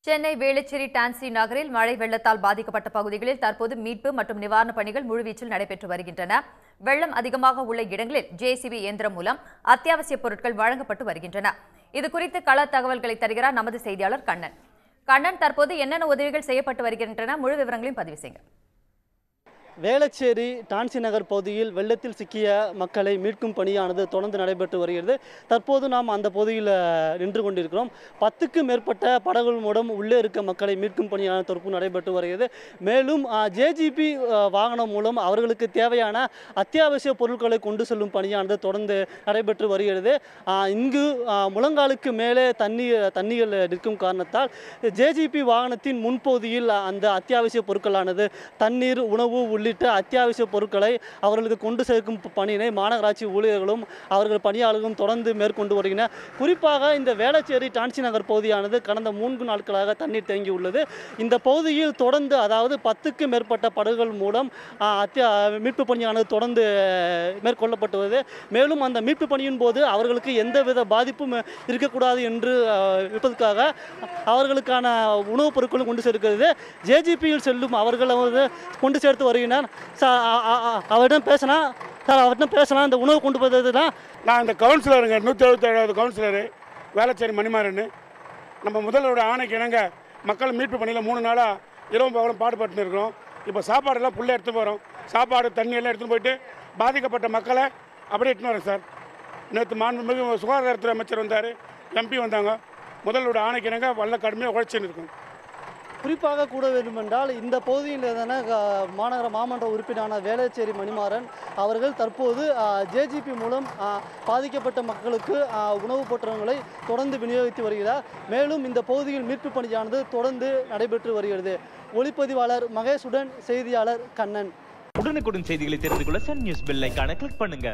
சென்னை வேளச்சேரி டான்சி நகரில் மழை வெள்ளத்தால் பாதிக்கப்பட்ட பகுதிகளில் தற்போது மீட்பு மற்றும் நிவாரணப் பணிகள் முழுவீச்சில் நடைபெற்று வருகின்றன. வெள்ளம் அதிகமாக உள்ள இடங்களில் ஜேசிபி இயந்திரம் மூலம் அத்தியாவசிய பொருட்கள் வழங்கப்பட்டு வருகின்றன. இதுகுறித்து கள தகவல்களை தருகிறார் நமது செய்தியாளர் கண்ணன். கண்ணன், தற்போது என்னென்ன உதவிகள் செய்யப்பட்டு வருகின்றன? முழு விவரங்களையும் பதிவு செய்யுங்க. வேளச்சேரி டான்சி நகர் பகுதியில் வெள்ளத்தில் சிக்கிய மக்களை மீட்கும் பணியானது தொடர்ந்து நடைபெற்று வருகிறது. தற்போது நாம் அந்த பகுதியில் நின்று கொண்டிருக்கிறோம். 10க்கும் மேற்பட்ட படகுகள் மூலம் உள்ளே இருக்க மக்களை மீட்கும் பணியானது தற்போது நடைபெற்று வருகிறது. மேலும் ஜேஜிபி வாகனம் மூலம் அவர்களுக்கு தேவையான அத்தியாவசிய பொருட்களை கொண்டு செல்லும் பணியானது தொடர்ந்து நடைபெற்று வருகிறது. இங்கு முழங்காலுக்கு மேலே தண்ணீர்கள் நிற்கும் காரணத்தால் ஜேஜிபி வாகனத்தின் முன்பகுதியில் அந்த அத்தியாவசிய பொருட்களானது தண்ணீர், உணவு உள்ளிட்ட அத்தியாவசிய பொருட்களை அவர்களுக்கு கொண்டு சேர்க்கும் பணியினை மாநகராட்சி ஊழியர்களும் அவர்கள் பணியாளர்களும் தொடர்ந்து மேற்கொண்டு வருகின்றனர். குறிப்பாக இந்த வேளச்சேரி டான்சி நகர் பகுதியானது கடந்த 3 நாட்களாக தண்ணீர் தேங்கி உள்ளது. இந்த பகுதியில் தொடர்ந்து 10க்கும் மேற்பட்ட படகுகள் மூலம் மீட்பு பணியானது தொடர்ந்து மேற்கொள்ளப்பட்டு வருது. மேலும் அந்த மீட்பு பணியின் போது அவர்களுக்கு எந்தவித பாதிப்பும் இருக்கக்கூடாது என்று இருப்பதற்காக அவர்களுக்கான உணவுப் பொருட்களும் கொண்டு சேர்க்கிறது. ஜேஜிபியில் செல்லும் அவர்கள் கொண்டு சேர்த்து வருகின்றனர். அவரிடம் பேசலாம். இந்த உணவு கொண்டு போகிறதுனா நான் இந்த கவுன்சிலருங்க 177வது கவுன்சிலரு வேளச்சேரி மணிமாறன். நம்ம முதல்வரோட ஆணைக்கு இணங்க மக்கள் மீட்பு பணியில் 3 நாளாக இரவும் பகலும் பாடுபட்டு இருக்கிறோம். இப்போ சாப்பாடெல்லாம் ஃபுல்லாக எடுத்து போகிறோம். சாப்பாடு தண்ணி எல்லாம் எடுத்துகிட்டு போயிட்டு பாதிக்கப்பட்ட மக்களை அப்படியே எடுத்துன்னு வரோம் சார். நேற்று மாண்புமிகு சுகாதாரத்துறை அமைச்சர் வந்தார், எம்பி வந்தாங்க. முதல்வரோட ஆணைக்கு இணங்க வல்ல கடுமையாக உழைச்சின்னு இருக்கும். குறிப்பாக கூட வேண்டுமென்றால் இந்த பகுதியில் மாநகர மாமன்ற உறுப்பினரான வேளச்சேரி மணிமாறன் அவர்கள் தற்போது ஜேஜிபி மூலம் பாதிக்கப்பட்ட மக்களுக்கு உணவுப் பொருட்களை தொடர்ந்து விநியோகித்து வருகிறார். மேலும் இந்த பகுதியில் மீட்பு பணியானது தொடர்ந்து நடைபெற்று வருகிறது. ஒளிப்பதிவாளர் மகேஷுடன் செய்தியாளர் கண்ணன். உடனுக்குடன் செய்திகளை தெரிந்து கொள்ள சன் நியூஸ் பெல் ஐகானை கிளிக் பண்ணுங்க.